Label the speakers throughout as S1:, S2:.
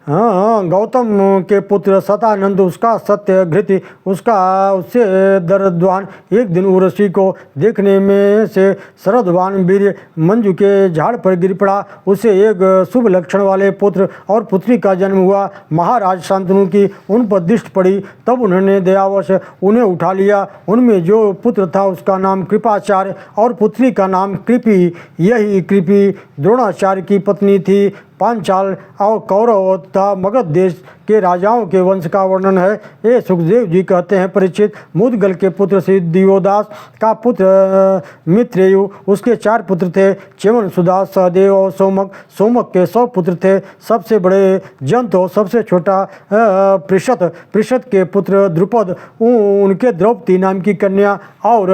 S1: गौतम के पुत्र सतानंद, उसका सत्यघृति, उससे दरद्वान। एक दिन उर्वशी को देखने में से शरदवान वीर्य मंजू के झाड़ पर गिर पड़ा। उसे एक शुभ लक्षण वाले पुत्र और पुत्री का जन्म हुआ। महाराज शांतनु की उन पर दृष्टि पड़ी, तब उन्होंने दयावश उन्हें उठा लिया। उनमें जो पुत्र था उसका नाम कृपाचार्य और पुत्री का नाम कृपि। यही कृपि द्रोणाचार्य की पत्नी थी। पांचाल और कौरव तथा मगध देश के राजाओं के वंश का वर्णन है। ये सुखदेव जी कहते हैं, परीक्षित, मुदगल के पुत्र श्री दियोदास का पुत्र मित्रेयु, उसके 4 पुत्र थे, च्यवन, सुदास, सहदेव और सोमक। सोमक के 100 पुत्र थे। सबसे बड़े जंत और सबसे छोटा पृषत। पृषत के पुत्र द्रुपद, उनके द्रौपदी नाम की कन्या और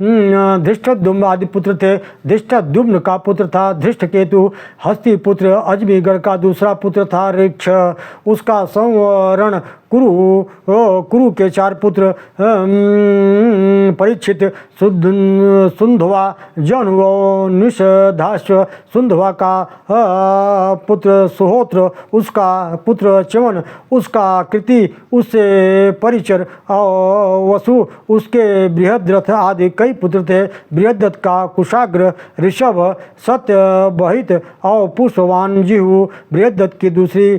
S1: धृष्टद्युम्न आदि पुत्र थे। धृष्टद्युम्न का पुत्र था धृष्टकेतु। हस्तिपुत्र अजमीगढ़ का दूसरा पुत्र था ऋक्ष, उसका संवरण कुरु के 4 पुत्र परीक्षित, सुंधवा, जनु और निषधाश्व। सुंधवा का पुत्र सुहोत्र, उसका पुत्र च्यवन, उसका कृति, उससे परिचर और वसु, उसके बृहद्रथ आदि कई पुत्र थे। बृहद्रथ का कुशाग्र, ऋषभ, सत्यवहित और पुष्पवान जिहु। बृहद्रथ की दूसरी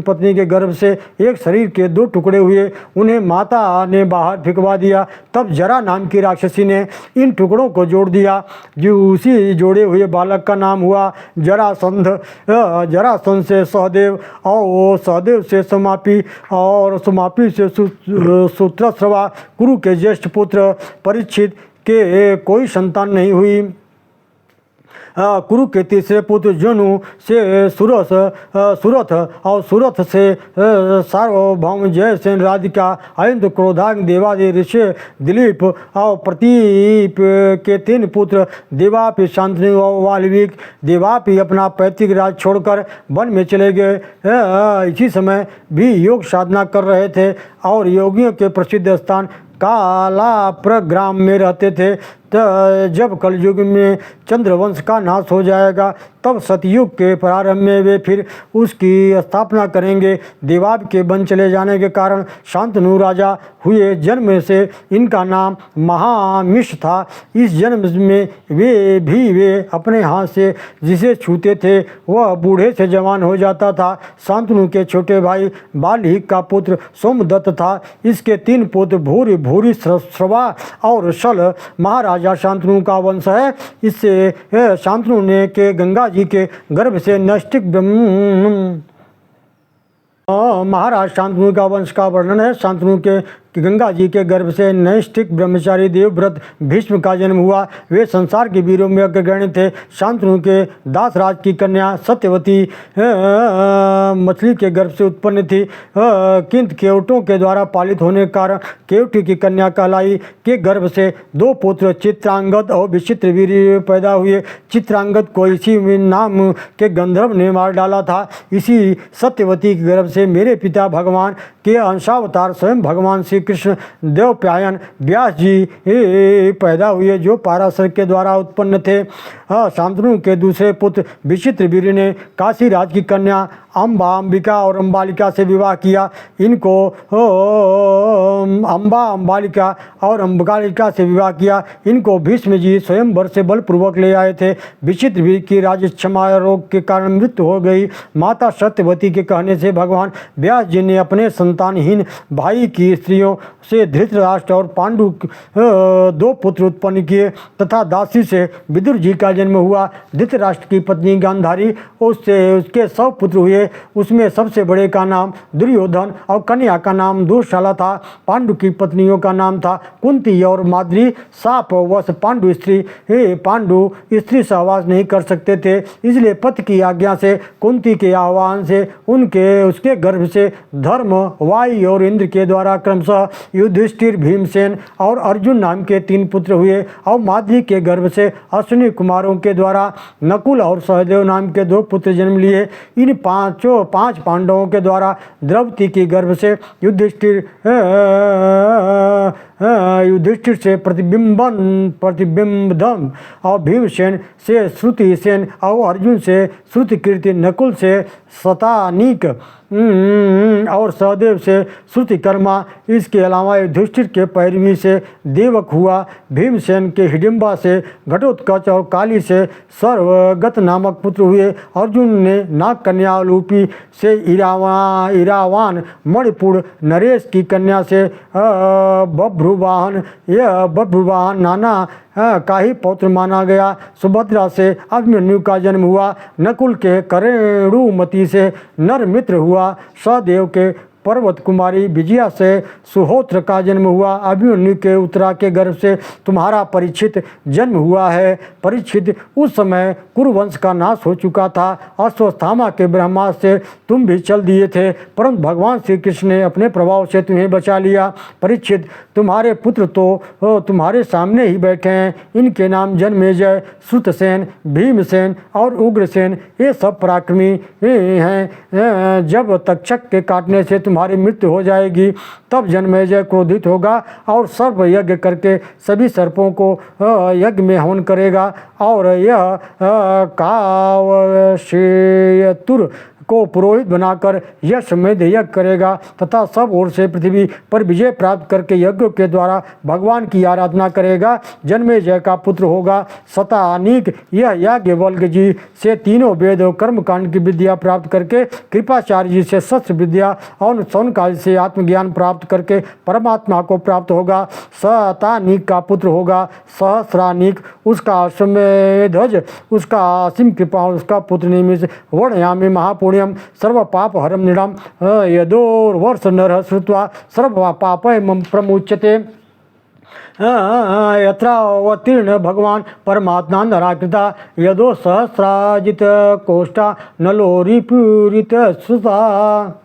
S1: पत्नी के गर्भ से एक शरीर के 2 टुकड़े हुए, उन्हें माता ने बाहर फेंकवा दिया। तब जरा नाम की राक्षसी ने इन टुकड़ों को जोड़ दिया, जो उसी जोड़े हुए बालक का नाम हुआ जरासंध। जरासंध से सहदेव और सहदेव से समापी और समापी से सूत्रश्रवा। कुरु के ज्येष्ठ पुत्र परीक्षित के कोई संतान नहीं हुई। कुरु के तीसरे पुत्र जनु से सुरथ और सुरथ से सार्वभौम जयसेन, राधिका, अयंत, क्रोधाग्नि, देवादि, ऋषि, दिलीप और प्रतीप के 3 पुत्र देवापि, शांतनु और वाल्मीकि। देवापि अपना पैतृक राज छोड़कर वन में चले गए। इसी समय भी योग साधना कर रहे थे और योगियों के प्रसिद्ध स्थान कालाप्रग्राम में रहते थे। जब कलयुग में चंद्रवंश का नाश हो जाएगा, तब सतयुग के प्रारंभ में वे फिर उसकी स्थापना करेंगे। देवाब के वन चले जाने के कारण शांतनु राजा हुए। जन्म से इनका नाम महामिष था। इस जन्म में वे अपने हाथ से जिसे छूते थे वह बूढ़े से जवान हो जाता था। शांतनु के छोटे भाई बाल्हिक का पुत्र सोमदत्त था। इसके 3 पुत्र भूरि, श्रवा और शल। महाराजा शांतनु का वंश है। इससे शांतनु ने के गंगा जी के गर्भ से नैष्टिक महाराज शांतनु का वंश का वर्णन है। शांतनु के गंगा जी के गर्भ से नैष्टिक ब्रह्मचारी देवव्रत भीष्म का जन्म हुआ। वे संसार के वीरों में अग्रगण्य थे। शांतनु के दासराज की कन्या सत्यवती मछली के गर्भ से उत्पन्न थी, किंतु केवटों के द्वारा पालित होने के कारण केवटी की कन्या कहलाई। के गर्भ से 2 पुत्र चित्रांगद और विचित्र वीर पैदा हुए। चित्रांगद को इसी नाम के गंधर्व ने मार डाला था। इसी सत्यवती के गर्भ से मेरे पिता भगवान के अंशावतार स्वयं भगवान श्री कृष्ण देवप्रायण व्यास जी पैदा हुए, जो पाराशर के द्वारा उत्पन्न थे। शांतनु के दूसरे पुत्र विचित्र वीर ने काशी राज की कन्या अंबिका और अंबालिका से विवाह किया। इनको अंबालिका और अंबालिका से विवाह किया। इनको भीष्म जी स्वयंवर से बलपूर्वक ले आए थे। विचित्र वीर की राजक्षमा रोग के कारण मृत्यु हो गई। माता सत्यवती के कहने से भगवान व्यास जी ने अपने संतानहीन भाई की स्त्रियों से धृतराष्ट्र और पांडु 2 पुत्र उत्पन्न किए तथा दासी से विदुर जी का जन्म हुआ। धृतराष्ट्र की पत्नी गांधारी, उसके 100 पुत्र हुए। उसमें सबसे बड़े का नाम दुर्योधन और कन्या का नाम दुशाला था। पांडु की पत्नियों का नाम था कुंती और माद्री। शापवश पांडु स्त्री सहवास नहीं कर सकते थे, इसलिए पति की आज्ञा से कुंती के आह्वान से उसके गर्भ से धर्म, वायु और इंद्र के द्वारा क्रमशः युधिष्ठिर, भीमसेन और अर्जुन नाम के 3 पुत्र हुए और माद्री के गर्भ से अश्विनी कुमारों के द्वारा नकुल और सहदेव नाम के 2 पुत्र जन्म लिए। इन 5 पांडवों के द्वारा द्रौपदी की गर्भ से युधिष्ठिर, युधिष्ठिर से प्रतिबिंबन और भीमसेन से श्रुतिसेन और अर्जुन से श्रुतिकीर्ति, नकुल से शतानीक और सहदेव से श्रुतिकर्मा। इसके अलावा युधिष्ठिर के पैरवी से देवक हुआ, भीमसेन के हिडिंबा से घटोत्कच और काली से सर्वगत नामक पुत्र हुए। अर्जुन ने नाग कन्या लूपी से इरावान, मणिपुर नरेश की कन्या से बभ्रुवाहन, यह बभ्रुवाहन नाना का ही पौत्र माना गया। सुभद्रा से अभिमन्यु का जन्म हुआ, नकुल के करेणुमती से नरमित्र हुआ, सहदेव के पर्वत कुमारी विजया से सुहोत्र का जन्म हुआ। अभिमन्यु के उत्तरा के गर्भ से तुम्हारा परीक्षित जन्म हुआ है। परीक्षित, उस समय कुरुवंश का नाश हो चुका था। अश्वत्थामा के ब्रह्मास्त्र से तुम भी चल दिए थे, परंतु भगवान श्री कृष्ण ने अपने प्रभाव से तुम्हें बचा लिया। परीक्षित, तुम्हारे पुत्र तो तुम्हारे सामने ही बैठे हैं। इनके नाम जन्मेजय, श्रुतसेन, भीमसेन और उग्रसेन। ये सब पराक्रमी हैं। जब तक्षक के काटने से तुम्हारी मृत्यु हो जाएगी, तब जन्मेजय क्रोधित होगा और सर्प यज्ञ करके सभी सर्पों को यज्ञ में हवन करेगा, और यह कावशेयतुर को पुरोहित बनाकर यशमेध यज्ञ करेगा तथा सब ओर से पृथ्वी पर विजय प्राप्त करके यज्ञों के द्वारा भगवान की आराधना करेगा। जन्मेजय का पुत्र होगा शतानीक। यह याज्ञवल्क्य जी से तीनों वेद और कर्मकांड की विद्या प्राप्त करके, कृपाचार्य जी से शस्त्र विद्या और सौनकादि से आत्मज्ञान प्राप्त करके परमात्मा को प्राप्त होगा। शतानीक का पुत्र होगा सहस्रानीक, उसका अश्वमेधज, उसका असीम कृपा और उसका पुत्र निमिष। वर्णयामि महापुण्यम सर्व पाप हरम निडम यदोर्वर्ष नरः श्रुत्वा सर्व पापम प्रमुच्यते। यत्रावतीर्ण भगवान परमात्मा नराकृता यदो सहस्राजित कोष्ठा नलोरिपूरित सुता।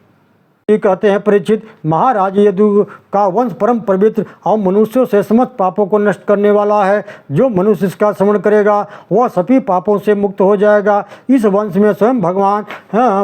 S1: कहते हैं, परीक्षित, महाराज यदु का वंश परम पवित्र और मनुष्यों से समस्त पापों को नष्ट करने वाला है। जो मनुष्य इसका श्रवण करेगा वह सभी पापों से मुक्त हो जाएगा। इस वंश में स्वयं भगवान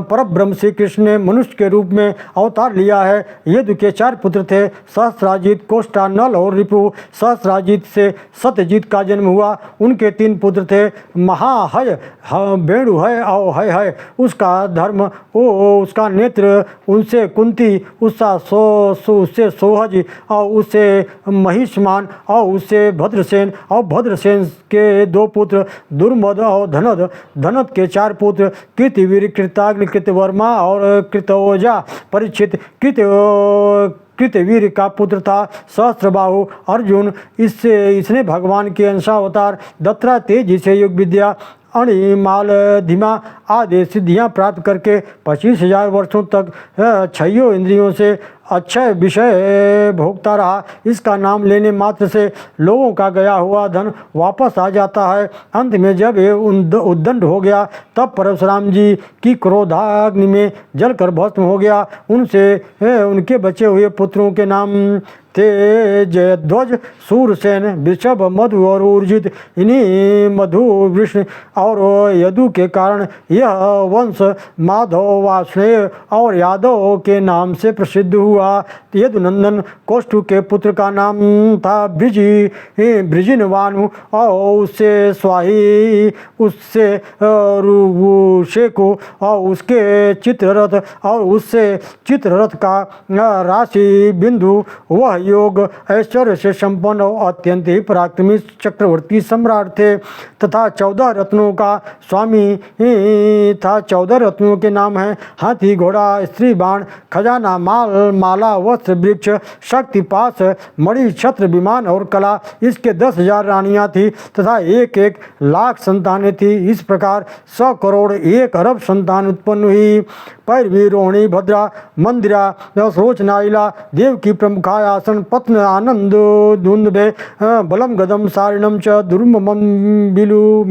S1: परब्रह्म श्री कृष्ण ने मनुष्य के रूप में अवतार लिया है। यदु के 4 पुत्र थे, सहस्राजित, कोष्ठा, नल और रिपु। सहस्राजित से सत्यजीत का जन्म हुआ। उनके 3 पुत्र थे, महाहय, वेणुहय और हय। उसका धर्म, उसका नेत्र, उनसे कुंती, उससे सोहज और उससे महिष्मान और उससे भद्रसेन, और भद्रसेन के 2 पुत्र दुर्मद और धनद। धनद के 4 पुत्र कृतिवीर, कृताग्नि, कृतवर्मा और कृतोजा। परीक्षित, कृतवीर का पुत्र था सहस्त्रबाहु अर्जुन। इसने भगवान के अंशावतार दत्रा तेजी से योग विद्या, अणिमाल, धीमा आदि सिद्धियां प्राप्त करके 25,000 वर्षों तक 6 इंद्रियों से अक्षय विषय भोगता रहा। इसका नाम लेने मात्र से लोगों का गया हुआ धन वापस आ जाता है। अंत में जब ये उद्दंड हो गया, तब परशुराम जी की क्रोधाग्नि में जलकर भस्म हो गया। उनके बचे हुए पुत्रों के नाम थे जयध्वज, सूरसेन, वृषभ, मधु और ऊर्जित। इन्हीं मधु, विष्णु और यदु के कारण यह वंश माधव, वासुदेव और यादव के नाम से प्रसिद्ध हुआ। यदुनंदन कोष्ठु के पुत्र का नाम था ब्रिजिनवानु, और उससे स्वाही, उससे रुशेको और उसके चित्ररथ, और उससे चित्ररथ का राशि बिंदु। वह योग ऐश्वर्य से संपन्न और अत्यंत ही पराक्रमी चक्रवर्ती सम्राट थे तथा 14 रत्नों का स्वामी था। 14 रत्नों के नाम हैं हाथी, घोड़ा, स्त्री, बाण, खजाना, माला, वस्त्र, वृक्ष, शक्ति, पास, मणि, छत्र, विमान और कला। इसके 10,000 रानियां थी तथा 1-1 लाख संतानें थी। इस प्रकार 100 करोड़ 1 अरब संतान उत्पन्न हुई। पैरवी, रोहिणी, भद्रा, मंदिरा, रोचनाइला, देव की प्रमुखायासन, पत्न, आनंद, धुंदभे, बलम, गदम, सारिणम च दुर्मम,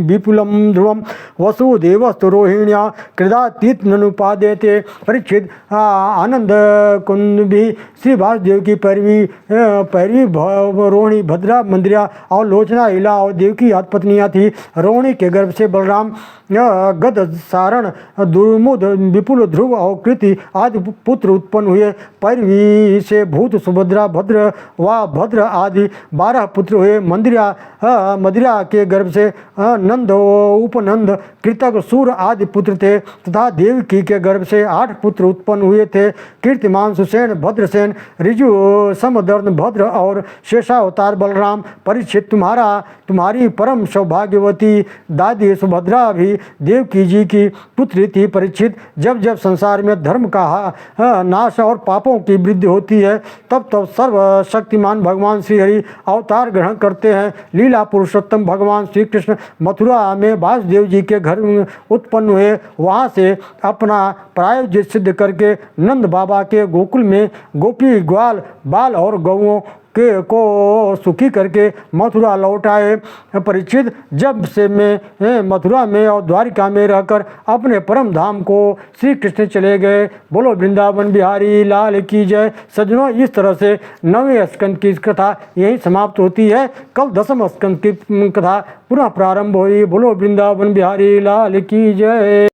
S1: विपुलम, ध्रुवम, वसुदेवस्तु, रोहिण्या, कृदातीत ननुपादेते। परीक्षित, आनंद कुंद भी श्री वासुदेव की पैरवी रोहिणी, भद्रा, मंदिरा और लोचना, इला और देव की पत्नियाँ थी। रोहिणी के गर्भ से बलराम, गद, सारण, दुर्मुद, विपुल, ध्रुव और कृति आदि पुत्र उत्पन्न हुए। पैरवी से भूत, सुभद्रा, भद्र भद्र व भद्र आदि 12 पुत्र हुए। मदिरा के गर्भ से नंद, उपनंद, कृतक, सूर आदि पुत्र थे तथा देवकी के गर्भ से 8 पुत्र उत्पन्न हुए थे। कीर्तिमान, सुसेन, भद्रसेन, ऋजु, समदर्द, भद्र और शेषावतार बलराम। परीक्षित, तुम्हारी परम सौभाग्यवती दादी सुभद्रा भी देवकी जी की पुत्री थी। परीक्षित, जब जब संसार में धर्म का नाश और पापों की वृद्धि होती है तब तब सर्वशक्तिमान भगवान श्री हरि अवतार ग्रहण करते हैं। लीला पुरुषोत्तम भगवान श्री कृष्ण मथुरा में वासुदेव जी के घर उत्पन्न हुए। वहाँ से अपना प्रायोजित सिद्ध करके नंद बाबा के गोकुल में गोपी, ग्वाल, बाल और गौओं को सुखी करके मथुरा लौट आए। परीक्षित, जब से मैं मथुरा में और द्वारिका में रहकर अपने परम धाम को श्री कृष्ण चले गए। बोलो वृंदावन बिहारी लाल की जय। सज्जनों, इस तरह से 9वें स्कंद की कथा यहीं समाप्त होती है। कल 10वें स्कंद की कथा पुनः प्रारंभ हुई। बोलो वृंदावन बिहारी लाल की जय।